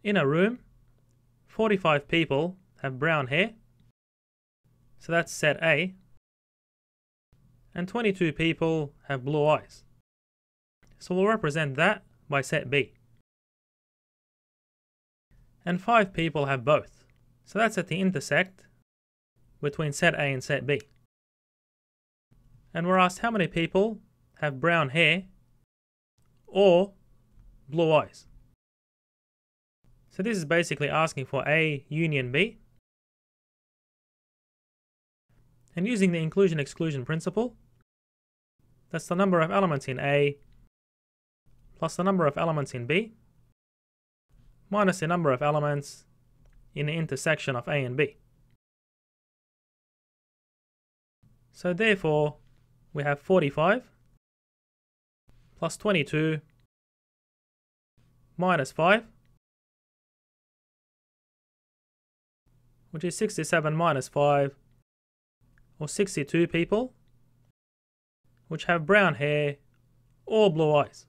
In a room, 45 people have brown hair, so that's set A, and 22 people have blue eyes, so we'll represent that by set B. And 5 people have both, so that's at the intersect between set A and set B. And we're asked how many people have brown hair or blue eyes. So this is basically asking for A union B. And using the inclusion-exclusion principle, that's the number of elements in A plus the number of elements in B minus the number of elements in the intersection of A and B. So therefore, we have 45 plus 22 minus 5, which is 67 minus 5, or 62 people, which have brown hair or blue eyes.